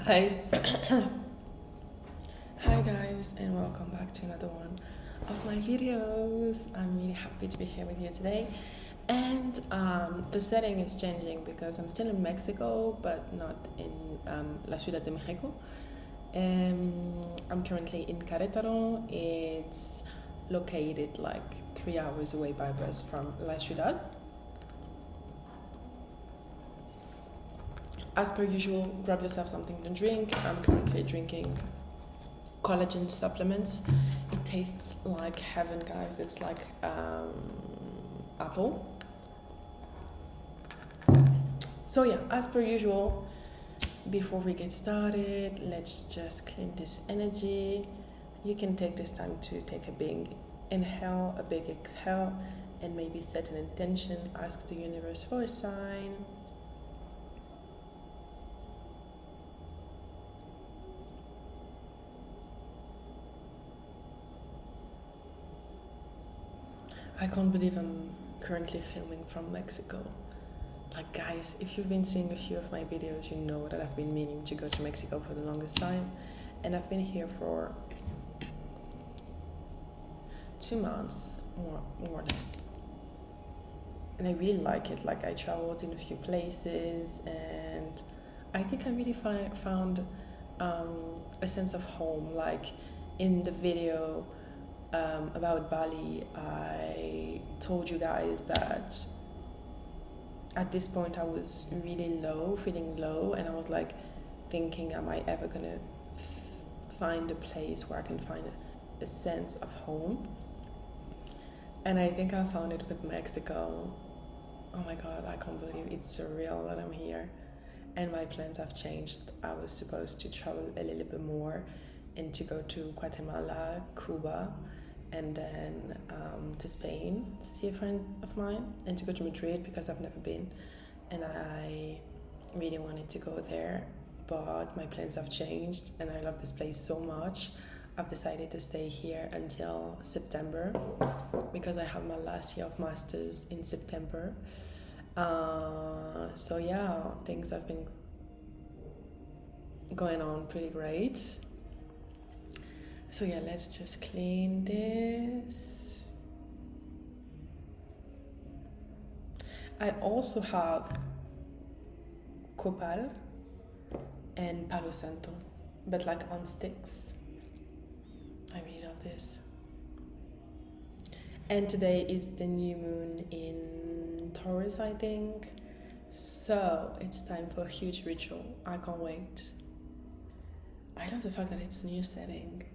Hi, hi guys, and welcome back to another one of my videos. I'm really happy to be here with you today, and the setting is changing because I'm still in Mexico, but not in La Ciudad de México. I'm currently in Querétaro. It's located like 3 hours away by bus from La Ciudad. As per usual, grab yourself something to drink. I'm currently drinking collagen supplements. It tastes like heaven, guys. It's like apple. So yeah, as per usual, before we get started, let's just clean this energy. You can take this time to take a big inhale, a big exhale, and maybe set an intention. Ask the universe for a sign. I can't believe I'm currently filming from Mexico. Like, guys, if you've been seeing a few of my videos, you know that I've been meaning to go to Mexico for the longest time, and I've been here for 2 months, more or less. And I really like it. Like, I traveled in a few places, and I think I really found a sense of home. Like, in the video about Bali, I told you guys that at this point I was really low, feeling low, and I was like thinking, am I ever gonna find a place where I can find a sense of home? And I think I found it with Mexico. Oh my god, I can't believe it's surreal that I'm here. And my plans have changed. I was supposed to travel a little bit more and to go to Guatemala, Cuba, and then to Spain to see a friend of mine, and to go to Madrid because I've never been, and I really wanted to go there, but my plans have changed and I love this place so much. I've decided to stay here until September because I have my last year of masters in September. So yeah, things have been going on pretty great. So yeah, let's just clean this. I also have copal and palo santo, but like on sticks. I really love this. And today is the new moon in Taurus, I think. So it's time for a huge ritual. I can't wait. I love the fact that it's a new setting.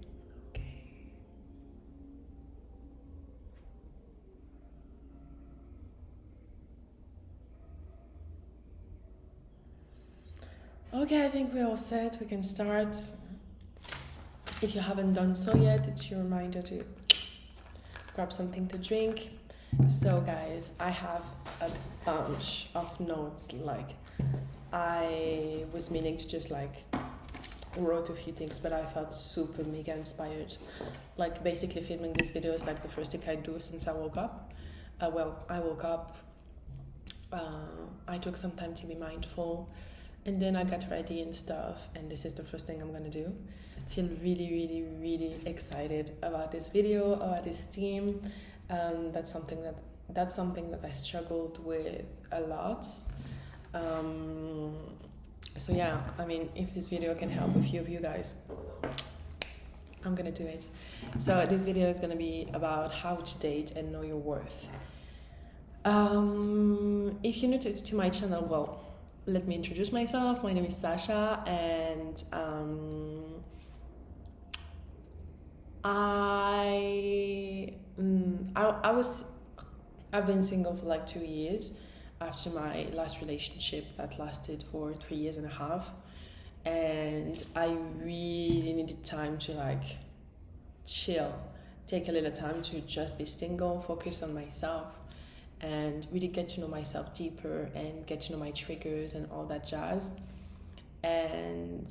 Okay, I think we're all set. We can start. If you haven't done so yet, it's your reminder to grab something to drink. So guys, I have a bunch of notes. Like, I was meaning to just like wrote a few things, but I felt super mega inspired. Like, basically filming this video is like the first thing I do since I woke up. I woke up, I took some time to be mindful, and then I got ready and stuff, and this is the first thing I'm gonna do. I feel really excited about this video, about this theme. That's something that I struggled with a lot. So yeah, I mean, if this video can help a few of you guys, I'm gonna do it. So this video is gonna be about how to date and know your worth. If you're new to my channel, well, let me introduce myself. My name is Sacha, and I've been single for like 2 years after my last relationship that lasted for 3 years and a half, and I really needed time to like chill, take a little time to just be single, focus on myself, and really get to know myself deeper and get to know my triggers and all that jazz. And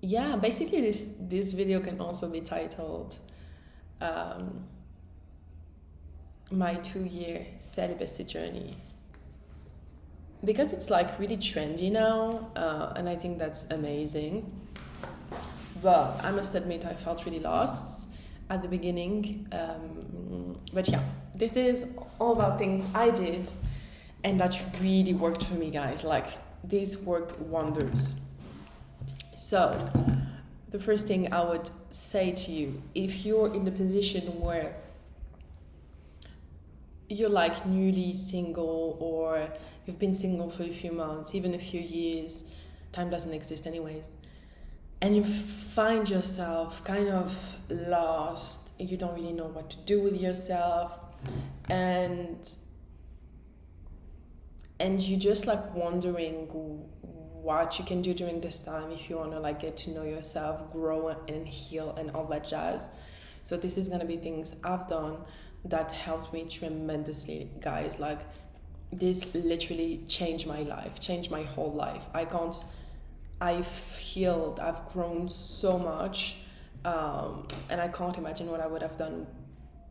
yeah, basically this video can also be titled my 2-year celibacy journey. because it's like really trendy now, and I think that's amazing. But I must admit, I felt really lost at the beginning. But yeah, this is all about things I did, and that really worked for me, guys. Like, this worked wonders. So, the first thing I would say to you, if you're in the position where you're like newly single, or you've been single for a few months, even a few years, time doesn't exist anyways, and you find yourself kind of lost, you don't really know what to do with yourself, and you just like wondering what you can do during this time if you want to like get to know yourself, grow and heal and all that jazz. So this is going to be things I've done that helped me tremendously, guys. Like, this literally changed my life, changed my whole life. I've healed, I've grown so much, and I can't imagine what I would have done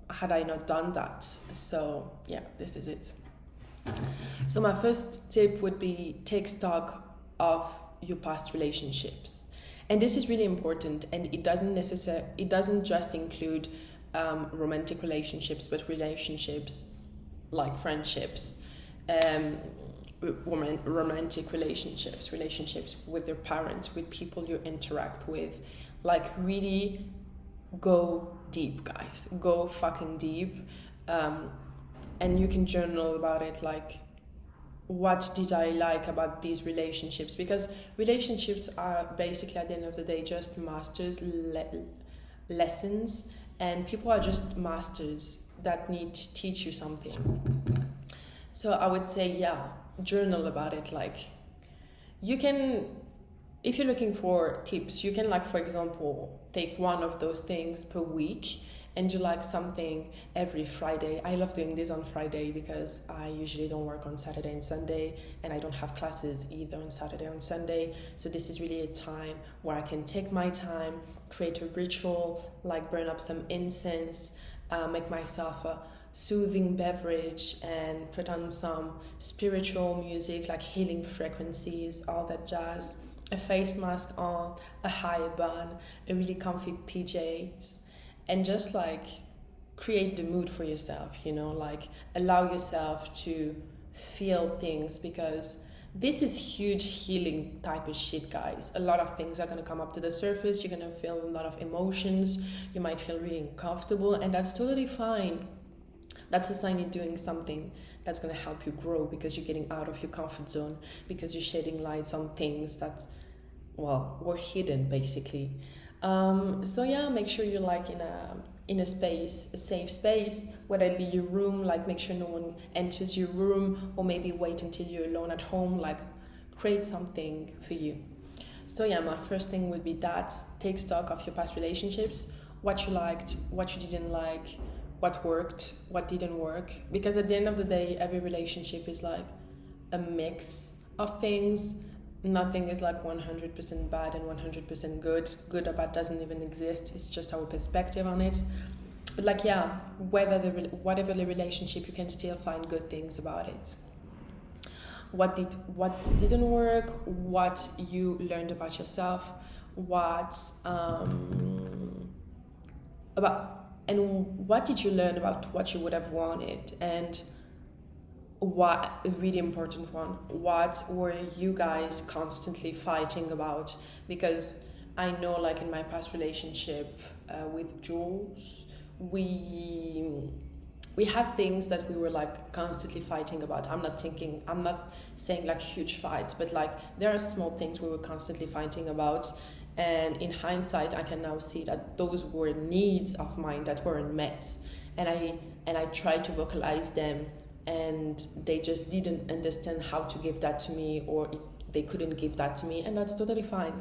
had I not done that. So yeah, this is it. So my first tip would be take stock of your past relationships. And this is really important, and it doesn't just include romantic relationships, but relationships like friendships, romantic relationships with your parents, with people you interact with. Like, really go deep, guys. Go fucking deep. And you can journal about it, like, what did I like about these relationships? Because relationships are basically, at the end of the day, just masters lessons, and people are just masters that need to teach you something. So I would say, yeah, journal about it. Like, you can, if you're looking for tips, you can, like, for example, take one of those things per week and do like something every Friday. I love doing this on Friday because I usually don't work on Saturday and Sunday, and I don't have classes either on Saturday and Sunday. So this is really a time where I can take my time, create a ritual, like burn up some incense, make myself a soothing beverage, and put on some spiritual music like healing frequencies, all that jazz, a face mask on, a high bun, a really comfy PJs, and just like create the mood for yourself, like allow yourself to feel things, because this is huge healing type of shit, guys. A lot of things are going to come up to the surface. You're going to feel a lot of emotions. You might feel really uncomfortable, and that's totally fine. That's a sign you're doing something that's going to help you grow, because you're getting out of your comfort zone, because you're shedding lights on things that, were hidden, basically. So yeah, make sure you're like in a space, a safe space, whether it be your room, like make sure no one enters your room, or maybe wait until you're alone at home, like create something for you. So yeah, my first thing would be that, take stock of your past relationships, what you liked, what you didn't like, what worked, what didn't work, because at the end of the day, every relationship is like a mix of things. Nothing is like 100% bad and 100% good. Good or bad doesn't even exist. It's just our perspective on it. But like, yeah, whatever the relationship, you can still find good things about it. What didn't work, what you learned about yourself, what did you learn about what you would have wanted, and what, a really important one, what were you guys constantly fighting about? Because I know, like in my past relationship with Jules, we had things that we were like constantly fighting about. I'm not saying like huge fights, but like there are small things we were constantly fighting about, and in hindsight I can now see that those were needs of mine that weren't met, and I tried to vocalize them, and they just didn't understand how to give that to me, or they couldn't give that to me, and that's totally fine.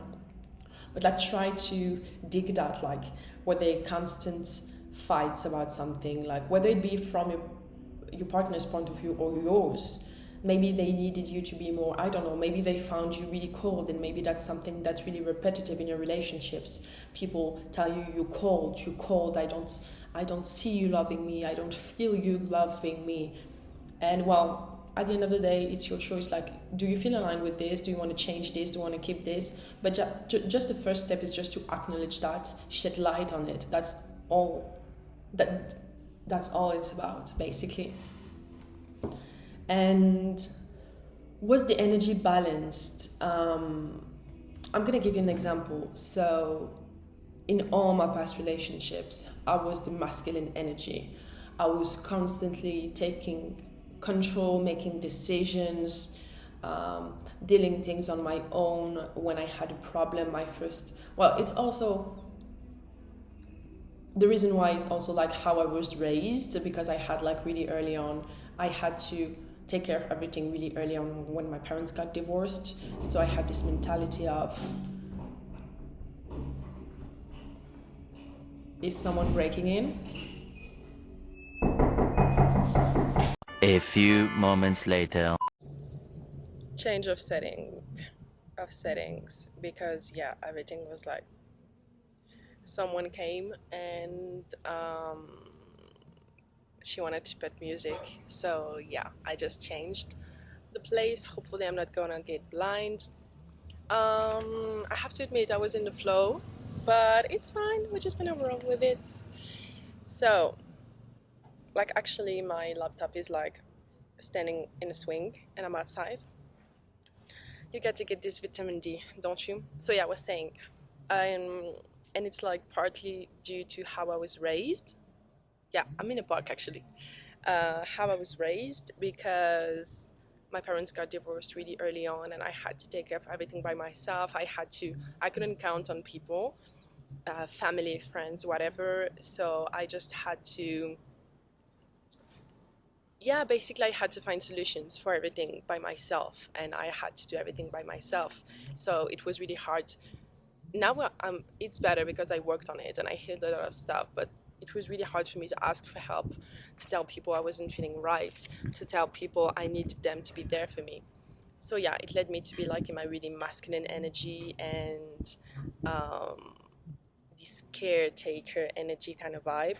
But like, try to dig that, like, were they constant fights about something, like whether it be from your partner's point of view or yours. Maybe they needed you to be more, I don't know, maybe they found you really cold, and maybe that's something that's really repetitive in your relationships. People tell you, you're cold, I don't see you loving me, I don't feel you loving me. And well, at the end of the day, it's your choice. Like, do you feel aligned with this? Do you want to change this? Do you want to keep this? But just the first step is just to acknowledge that, shed light on it. That's all. That's all it's about, basically. And was the energy balanced? I'm gonna give you an example. So, in all my past relationships, I was the masculine energy. I was constantly taking control, making decisions, dealing things on my own. When I had a problem, it's also the reason why is also like how I was raised, because I had like really early on, I had to take care of everything really early on when my parents got divorced. So I had this mentality of, is someone breaking in? A few moments later. Change of settings, because yeah, everything was like, someone came and she wanted to put music, so yeah, I just changed the place. Hopefully I'm not gonna get blind. I have to admit I was in the flow, but it's fine, we're just gonna roll with it. So like, actually my laptop is like standing in a swing and I'm outside. You got to get this vitamin D, don't you? So yeah, I was saying, and it's like partly due to how I was raised. Yeah, I'm in a park actually. How I was raised, because my parents got divorced really early on and I had to take care of everything by myself. I couldn't count on people, family, friends, whatever. So I just had to, yeah, basically I had to find solutions for everything by myself, and I had to do everything by myself. So it was really hard. Now it's better because I worked on it and I healed a lot of stuff, but it was really hard for me to ask for help, to tell people I wasn't feeling right, to tell people I needed them to be there for me. So yeah, it led me to be like in my really masculine energy and this caretaker energy kind of vibe.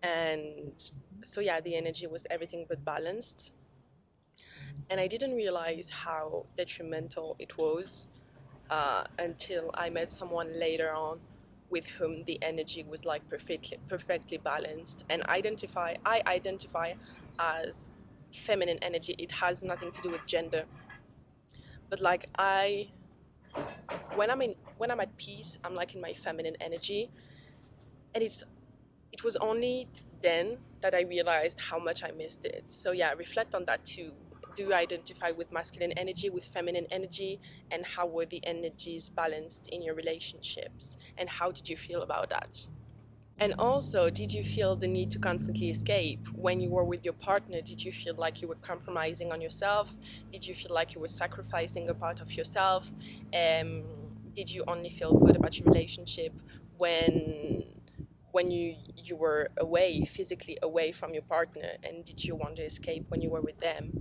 And so yeah, the energy was everything but balanced. And I didn't realize how detrimental it was until I met someone later on with whom the energy was like perfectly balanced. And I identify as feminine energy. It has nothing to do with gender. But like, when I'm at peace, I'm like in my feminine energy. And it was only then that I realized how much I missed it. So yeah, reflect on that too. Do you identify with masculine energy, with feminine energy, and how were the energies balanced in your relationships? And how did you feel about that? And also, did you feel the need to constantly escape? When you were with your partner, did you feel like you were compromising on yourself? Did you feel like you were sacrificing a part of yourself? Did you only feel good about your relationship when you were away, physically away from your partner? And did you want to escape when you were with them?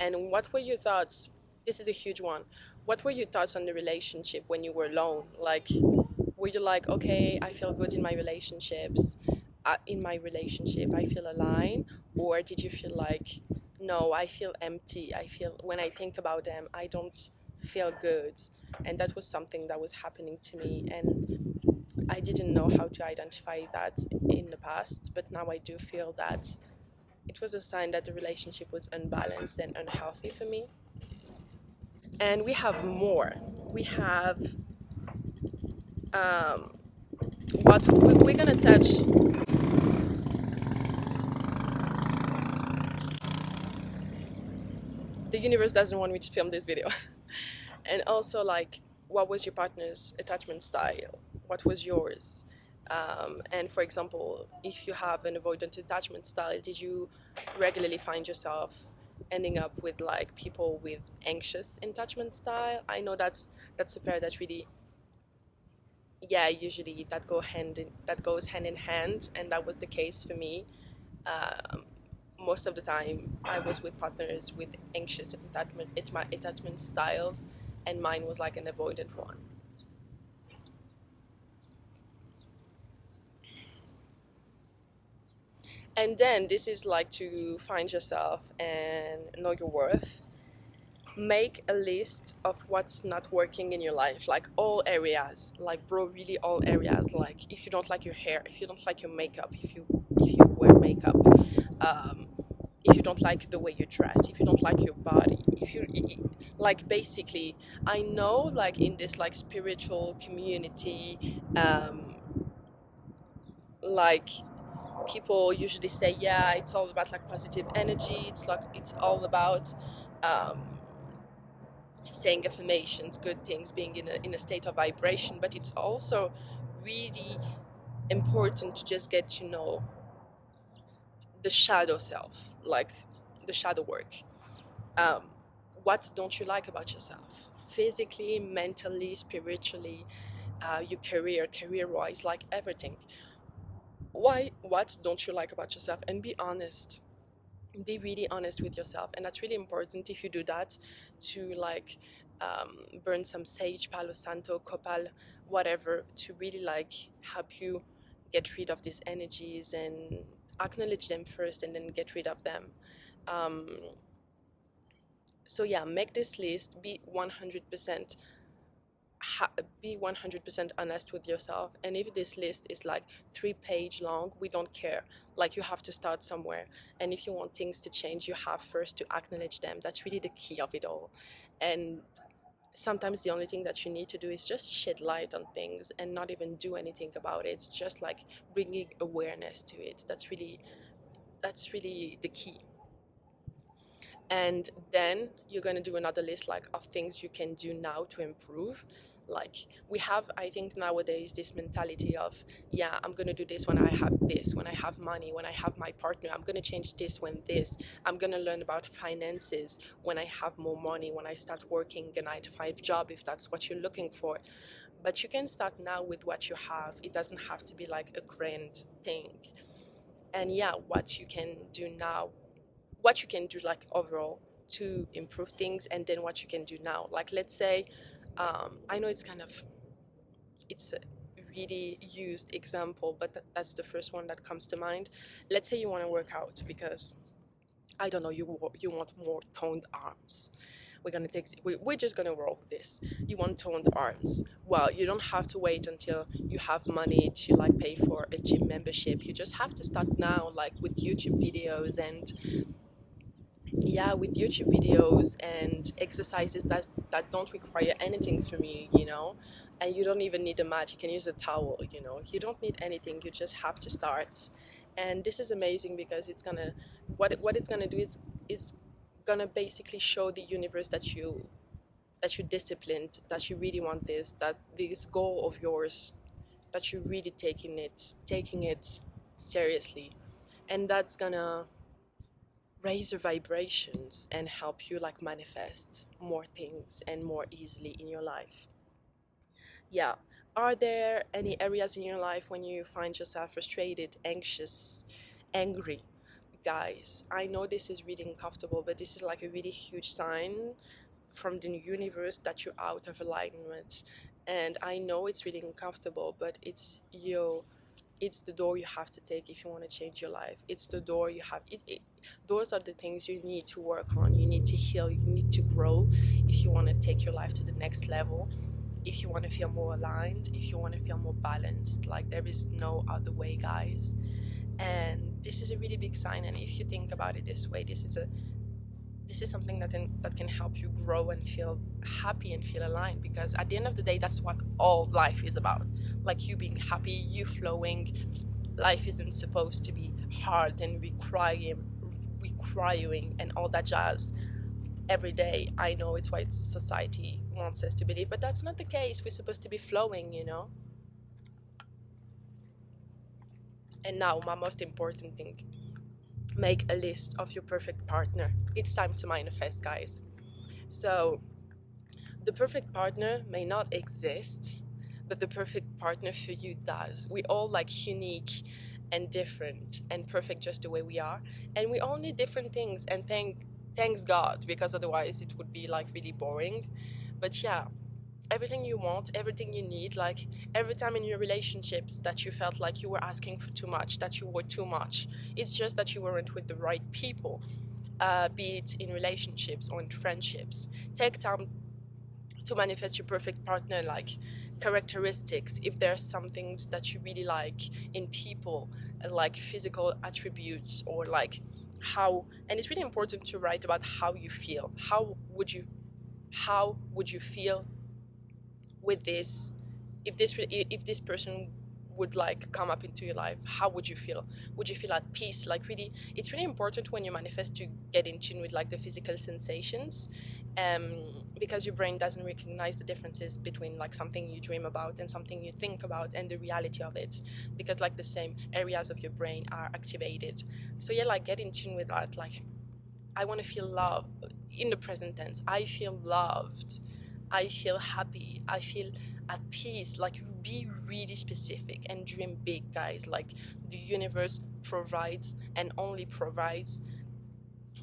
And what were your thoughts? This is a huge one. What were your thoughts on the relationship when you were alone? Like, were you like, okay, I feel good in my relationships, I feel aligned? Or did you feel like, no, I feel empty, I feel, when I think about them, I don't feel good? And that was something that was happening to me, and I didn't know how to identify that in the past, but now I do feel that it was a sign that the relationship was unbalanced and unhealthy for me. And we have more. We have what we're gonna touch. The universe doesn't want me to film this video. And also, like, what was your partner's attachment style? What was yours? And for example, if you have an avoidant attachment style, did you regularly find yourself ending up with like people with anxious attachment style? I know that's a pair that really, yeah, usually that goes hand in hand, and that was the case for me. Most of the time I was with partners with anxious attachment styles, and mine was like an avoidant one. And then this is like to find yourself and know your worth. Make a list of what's not working in your life, like all areas, like bro, really all areas. Like if you don't like your hair, if you don't like your makeup, if you wear makeup, um, if you don't like the way you dress, if you don't like your body, if you like basically, I know like in this like spiritual community, like people usually say, yeah, it's all about like positive energy. It's like it's all about um, saying affirmations, good things, being in a state of vibration. But it's also really important to just get to know the shadow self, like the shadow work. Um, what don't you like about yourself? Physically, mentally, spiritually, your career-wise, like everything. Why? What don't you like about yourself? And be honest. Be really honest with yourself, and that's really important. If you do that, to like burn some sage, palo santo, copal, whatever, to really like help you get rid of these energies and acknowledge them first and then get rid of them. um, so yeah, make this list. Be 100% be 100% honest with yourself. And if this list is like 3 page long, we don't care. Like, you have to start somewhere, and if you want things to change, you have first to acknowledge them. That's really the key of it all. And sometimes the only thing that you need to do is just shed light on things and not even do anything about it. It's just like bringing awareness to it. That's really the key. And then you're going to do another list like of things you can do now to improve. Like, we have, I think nowadays, this mentality of, yeah, I'm going to do this when I have this, when I have money, when I have my partner. I'm going to change this when this. I'm going to learn about finances when I have more money, when I start working a 9 to 5 job, if that's what you're looking for. But you can start now with what you have. It doesn't have to be like a grand thing. And yeah, what you can do now, what you can do like overall to improve things, and then what you can do now. Like, let's say, I know it's a really used example, but that's the first one that comes to mind. Let's say you want to work out because, I don't know, you want more toned arms. We're just gonna roll with this. You want toned arms. Well, you don't have to wait until you have money to like pay for a gym membership. You just have to start now, like with YouTube videos and, yeah, with YouTube videos and exercises that don't require anything from you. And you don't even need a mat. You can use a towel. You don't need anything. You just have to start. And this is amazing because it's gonna what it's gonna do is gonna basically show the universe that you're disciplined, that you really want this, that this goal of yours, that you're really taking it seriously. And that's gonna raise your vibrations and help you like manifest more things and more easily in your life. Yeah. Are there any areas in your life when you find yourself frustrated, anxious, angry? Guys, I know this is really uncomfortable, but this is like a really huge sign from the universe that you're out of alignment. And I know it's really uncomfortable, but it's the door you have to take if you want to change your life. It's the door you have those are the things you need to work on. You need to heal, you need to grow if you want to take your life to the next level, if you want to feel more aligned, if you want to feel more balanced. Like, there is no other way, guys. And this is a really big sign. And if you think about it this way, this is something that can help you grow and feel happy and feel aligned, because at the end of the day, that's what all life is about. Like, you being happy, you flowing. Life isn't supposed to be hard and requiring and all that jazz every day. I know it's what society wants us to believe, but that's not the case. We're supposed to be flowing. And now, my most important thing: make a list of your perfect partner. It's time to manifest, guys. So, the perfect partner may not exist, but the perfect partner for you does. We all like unique and different and perfect just the way we are. And we all need different things, and thanks God, because otherwise it would be like really boring. But yeah, everything you want, everything you need. Like every time in your relationships that you felt like you were asking for too much, that you were too much, it's just that you weren't with the right people, be it in relationships or in friendships. Take time to manifest your perfect partner, like characteristics, if there's some things that you really like in people, like physical attributes, or like how, and it's really important to write about how you feel. How would you feel with this, if this person would like come up into your life? How would you feel? Would you feel at peace? Like really, it's really important when you manifest to get in tune with like the physical sensations, because your brain doesn't recognize the differences between like something you dream about and something you think about and the reality of it, because like the same areas of your brain are activated. So yeah, like get in tune with that. Like I want to feel love in the present tense. I feel loved, I feel happy, I feel at peace. Like be really specific and dream big, guys. Like the universe provides and only provides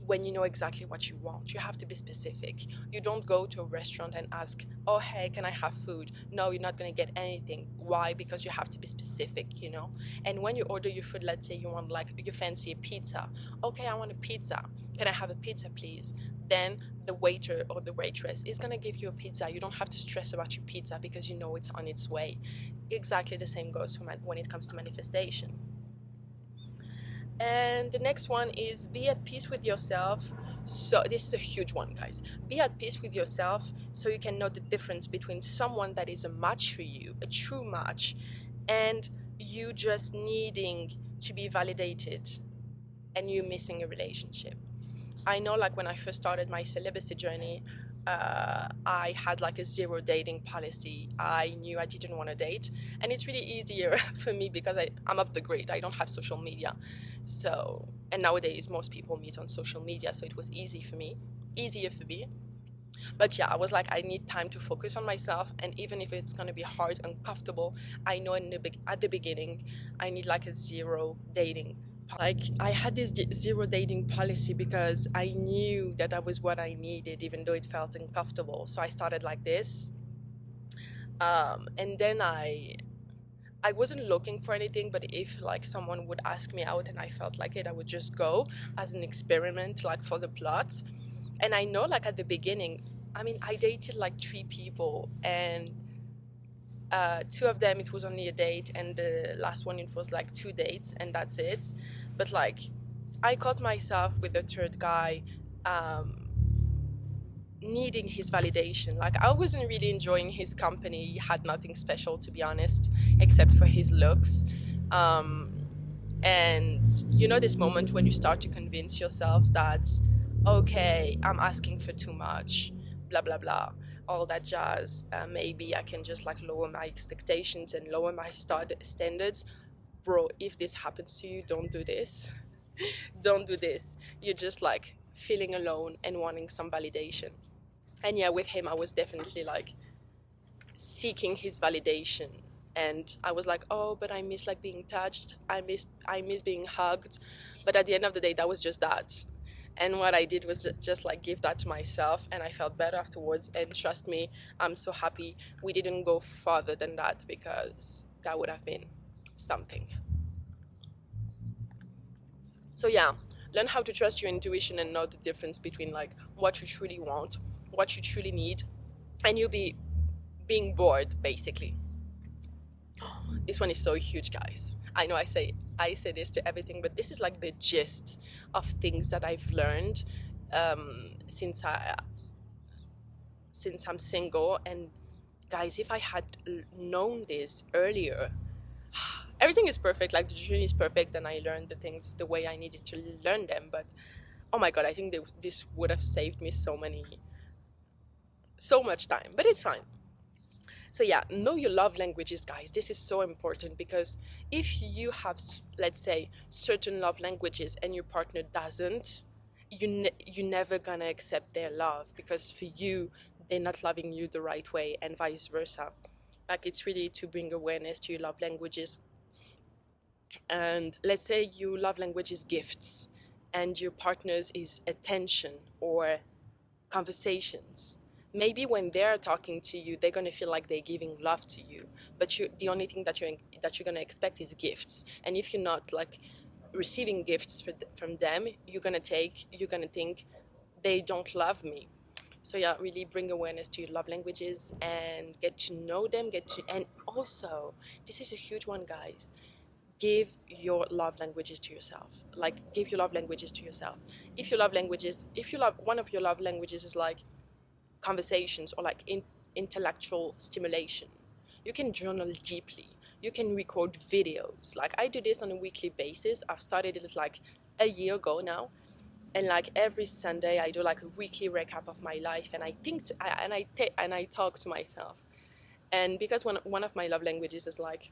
when you know exactly what you want. You have to be specific. You don't go to a restaurant and ask, oh hey, can I have food? No, you're not going to get anything. Why? Because you have to be specific, you know. And when you order your food, let's say you want, like, you fancy a pizza. Okay, I want a pizza. Can I have a pizza, please? Then the waiter or the waitress is going to give you a pizza. You don't have to stress about your pizza because you know it's on its way. Exactly the same goes for when it comes to manifestation. And the next one is be at peace with yourself. So this is a huge one, guys. Be at peace with yourself so you can know the difference between someone that is a match for you, a true match, and you just needing to be validated and you missing a relationship. I know, like, when I first started my celibacy journey, I had like a zero dating policy. I knew I didn't want to date, and it's really easier for me because I'm off the grid. I don't have social media, so, and nowadays most people meet on social media, so it was easier for me. But yeah, I was like, I need time to focus on myself, and even if it's gonna be hard, uncomfortable, I know at the beginning, I need like a zero dating. Like I had this zero dating policy because I knew that was what I needed, even though it felt uncomfortable. So I started like this, and then I wasn't looking for anything, but if like someone would ask me out and I felt like it, I would just go as an experiment, like for the plot. And I know, like at the beginning, I mean, I dated like 3 people, and 2 of them it was only a date, and the last one it was like 2 dates, and that's it. But like I caught myself with the third guy needing his validation. Like I wasn't really enjoying his company. He had nothing special, to be honest, except for his looks. And you know, this moment when you start to convince yourself that, okay, I'm asking for too much, blah blah blah, all that jazz. Maybe I can just like lower my expectations and lower my standards. Bro, if this happens to you, don't do this. Don't do this. You're just like feeling alone and wanting some validation. And yeah, with him I was definitely like seeking his validation, and I was like, oh, but I miss like being touched, I miss being hugged. But at the end of the day, that was just that. And what I did was just like give that to myself, and I felt better afterwards. And trust me, I'm so happy we didn't go further than that, because that would have been something. So yeah, learn how to trust your intuition and know the difference between like what you truly want, what you truly need, and you'll be being bored, basically. This one is so huge, guys. I know I say this to everything, but this is like the gist of things that I've learned since I'm single. And guys, if I had known this earlier, everything is perfect. Like the journey is perfect, and I learned the things the way I needed to learn them. But oh my god, I think this would have saved me so much time. But it's fine. So yeah, know your love languages, guys. This is so important, because if you have, let's say, certain love languages and your partner doesn't, you're never gonna accept their love, because for you, they're not loving you the right way, and vice versa. Like it's really to bring awareness to your love languages. And let's say your love language is gifts, and your partner's is attention or conversations. maybe when they're talking to you, they're gonna feel like they're giving love to you, but the only thing that you're gonna expect is gifts. And if you're not like receiving gifts from them, you're gonna think they don't love me. So yeah, really bring awareness to your love languages and get to know them. And also, this is a huge one, guys. Give your love languages to yourself. Like, give your love languages to yourself. If you love one of your love languages is like conversations or like intellectual stimulation, you can journal deeply. You can record videos. Like, I do this on a weekly basis. I've started it like a year ago now, and like every Sunday I do like a weekly recap of my life, and I talk to myself. And because one of my love languages is like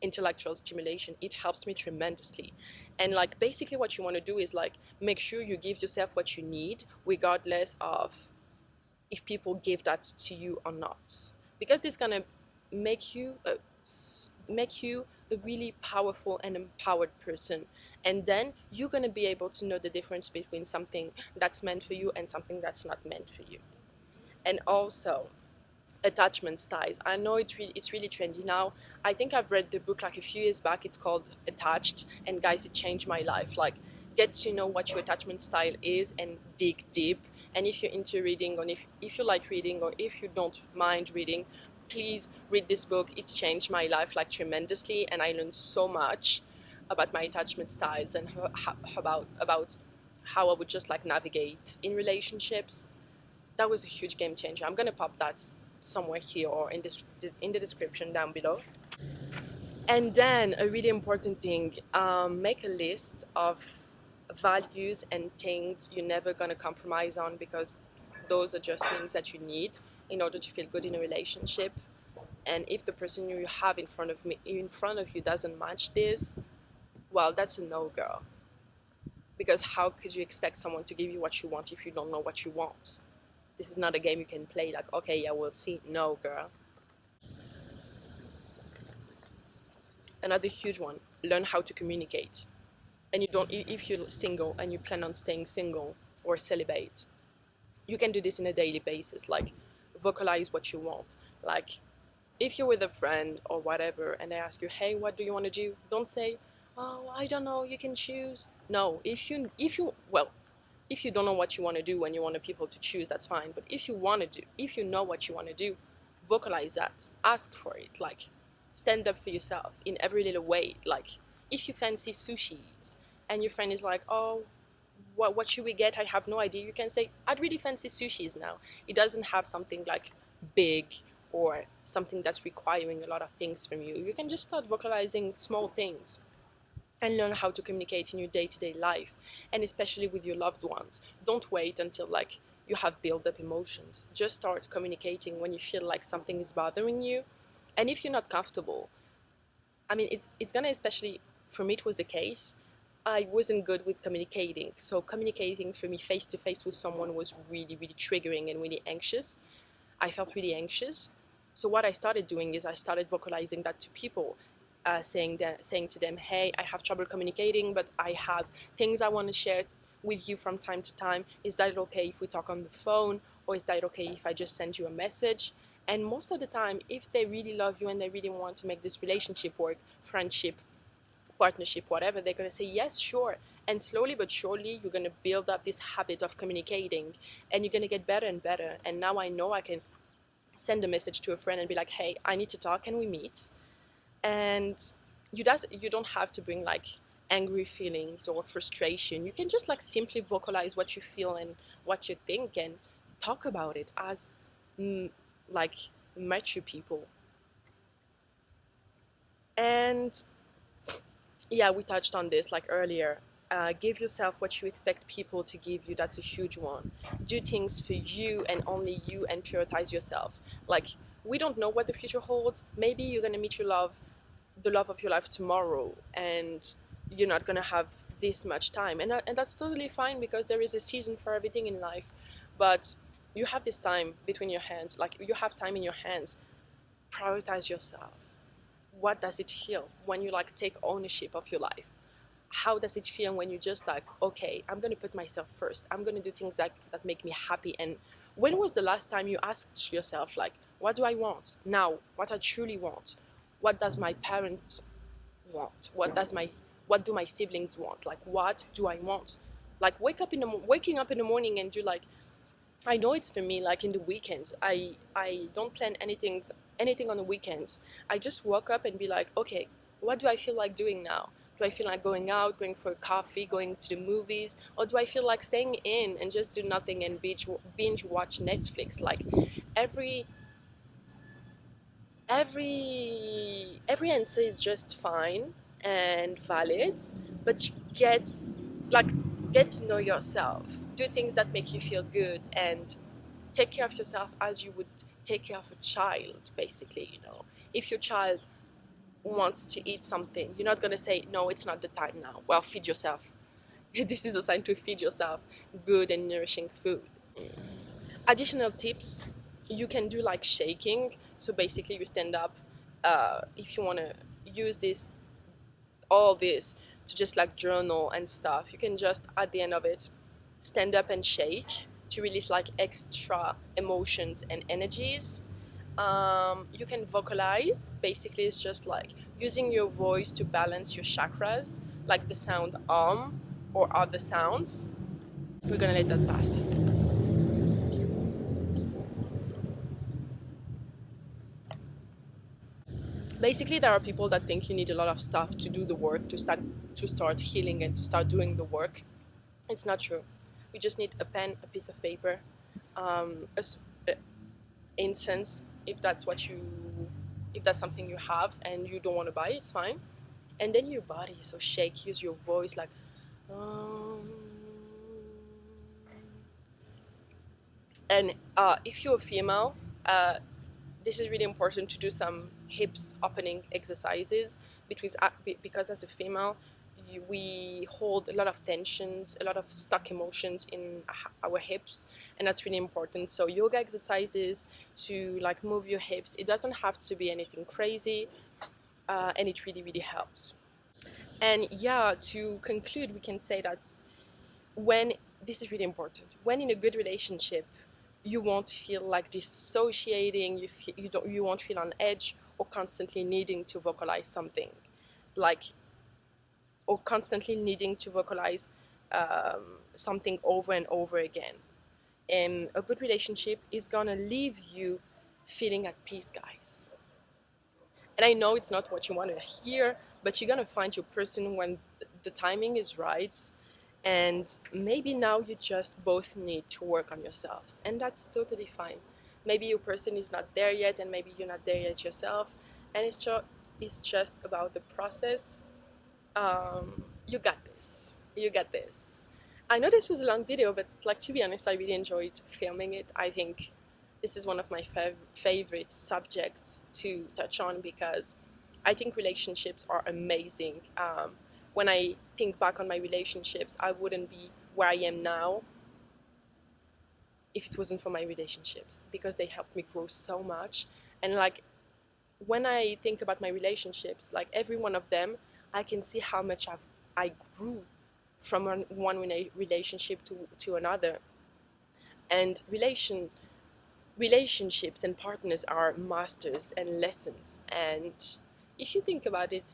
intellectual stimulation, it helps me tremendously. And like basically what you want to do is like make sure you give yourself what you need, regardless of if people give that to you or not, because this is gonna make you a really powerful and empowered person. And then you're gonna be able to know the difference between something that's meant for you and something that's not meant for you. And also, attachment styles. I know it's really trendy now. I think I've read the book like a few years back. It's called Attached, and guys, it changed my life. Like, get to know what your attachment style is and dig deep. And if you're into reading, or if you like reading, or if you don't mind reading, please read this book. It's changed my life like tremendously, and I learned so much about my attachment styles and about how I would just like navigate in relationships. That was a huge game changer. I'm gonna pop that somewhere here or in the description down below. And then a really important thing: make a list of values and things you're never gonna compromise on, because those are just things that you need in order to feel good in a relationship. And if the person you have in front of you doesn't match this, well, that's a no, girl. Because how could you expect someone to give you what you want if you don't know what you want? This is not a game you can play like, okay, yeah, we'll see. No, girl. Another huge one: learn how to communicate. And you don't, if you're single and you plan on staying single or celibate, you can do this on a daily basis. Like, vocalize what you want. Like, if you're with a friend or whatever and they ask you, hey, what do you want to do, don't say, oh, I don't know, you can choose. No, if you don't know what you want to do and you want people to choose, that's fine. But if you know what you want to do, vocalize that. Ask for it. Like, stand up for yourself in every little way. Like, if you fancy sushis and your friend is like, oh, what should we get? I have no idea. You can say, I'd really fancy sushis now. It doesn't have something like big or something that's requiring a lot of things from you. You can just start vocalizing small things and learn how to communicate in your day-to-day life, and especially with your loved ones. Don't wait until like you have built up emotions. Just start communicating when you feel like something is bothering you. And if you're not comfortable, I mean, it's gonna, especially for me it was the case, I wasn't good with communicating. So communicating for me face to face with someone was really, really triggering and really anxious. I felt really anxious. So what I started doing is I started vocalizing that to people, saying to them, hey, I have trouble communicating, but I have things I want to share with you from time to time. Is that okay if we talk on the phone, or is that okay if I just send you a message? And most of the time, if they really love you and they really want to make this relationship work, friendship, partnership, whatever, they're going to say yes, sure. And slowly but surely, you're going to build up this habit of communicating, and you're going to get better and better. And now I know I can send a message to a friend and be like, hey, I need to talk, can we meet? And you don't have to bring like angry feelings or frustration. You can just like simply vocalize what you feel and what you think, and talk about it as like mature people. And yeah, we touched on this like earlier. Give yourself what you expect people to give you. That's a huge one. Do things for you and only you, and prioritize yourself. Like, we don't know what the future holds. Maybe you're gonna meet the love of your life tomorrow, and you're not gonna have this much time, and that's totally fine, because there is a season for everything in life. But you have this time between your hands. Like, you have time in your hands. Prioritize yourself. What does it feel when you like take ownership of your life? How does it feel when you just like, okay, I'm gonna put myself first, I'm gonna do things that make me happy and when was the last time you asked yourself, like, what do I want now? What I truly want? What does my parents want? What do my siblings want? Like, what do I want? Like, waking up in the morning and do, like, I know it's for me. Like in the weekends, I don't plan anything on the weekends. I just walk up and be like, okay, what do I feel like doing now? Do I feel like going out, going for a coffee, going to the movies, or do I feel like staying in and just do nothing and binge watch Netflix? Like every every answer is just fine and valid, but like get to know yourself, do things that make you feel good, and take care of yourself as you would take care of a child, basically. If your child wants to eat something, you're not going to say, no, it's not the time now. Well, feed yourself. This is a sign to feed yourself good and nourishing food. Additional tips, you can do like shaking. So basically you stand up, if you want to use all this to just like journal and stuff, you can just at the end of it stand up and shake to release like extra emotions and energies. You can vocalize. Basically it's just like using your voice to balance your chakras, like the sound or other sounds. We're gonna let that pass. Basically there are people that think you need a lot of stuff to do the work, to start healing and to start doing the work. It's not true. You just need a pen, a piece of paper, a incense, if that's something you have and you don't want to buy it, it's fine. And then your body, so shake, use your voice like um, and if you're a female, this is really important to do some hips opening exercises, because as a female we hold a lot of tensions, a lot of stuck emotions in our hips, and that's really important. So yoga exercises to like move your hips. It doesn't have to be anything crazy, and it really really helps. And yeah, to conclude, we can say that when this is really important, when in a good relationship, you won't feel like dissociating, you won't feel on edge or constantly needing to vocalize something, like, or constantly needing to vocalize something over and over again. And a good relationship is gonna leave you feeling at peace, guys. And I know it's not what you want to hear, but you're gonna find your person when the timing is right. And maybe now you just both need to work on yourselves, and that's totally fine. Maybe your person is not there yet, and maybe you're not there yet yourself, and it's just about the process. You got this. You got this. I know this was a long video, but like, to be honest, I really enjoyed filming it. I think this is one of my favorite subjects to touch on, because I think relationships are amazing. When I think back on my relationships, I wouldn't be where I am now if it wasn't for my relationships, because they helped me grow so much. And like, when I think about my relationships, like every one of them, I can see how much I grew from one relationship to another. And relationships and partners are masters and lessons. And if you think about it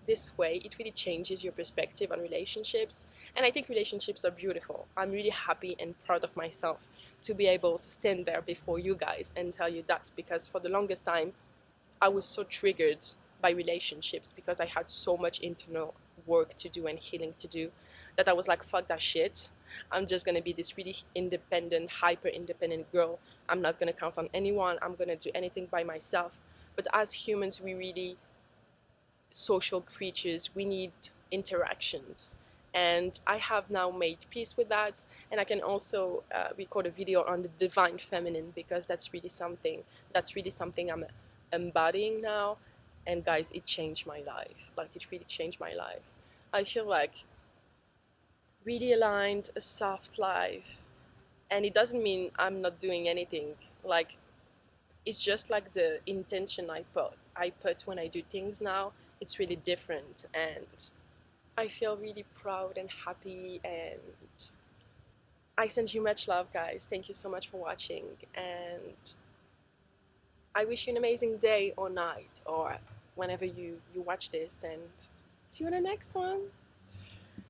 this way, it really changes your perspective on relationships. And I think relationships are beautiful. I'm really happy and proud of myself to be able to stand there before you guys and tell you that, because for the longest time I was so triggered by relationships, because I had so much internal work to do and healing to do, that I was like, fuck that shit. I'm just gonna be this really independent, hyper independent girl. I'm not gonna count on anyone. I'm gonna do anything by myself. But as humans, we really social creatures. We need interactions. And I have now made peace with that. And I can also record a video on the divine feminine, because that's really something I'm embodying now. And guys, it changed my life. Like, it really changed my life. I feel like really aligned, a soft life. And it doesn't mean I'm not doing anything. Like, it's just like the intention I put when I do things now. It's really different, and I feel really proud and happy, and I send you much love, guys. Thank you so much for watching, and I wish you an amazing day or night or whenever you watch this, and see you in the next one.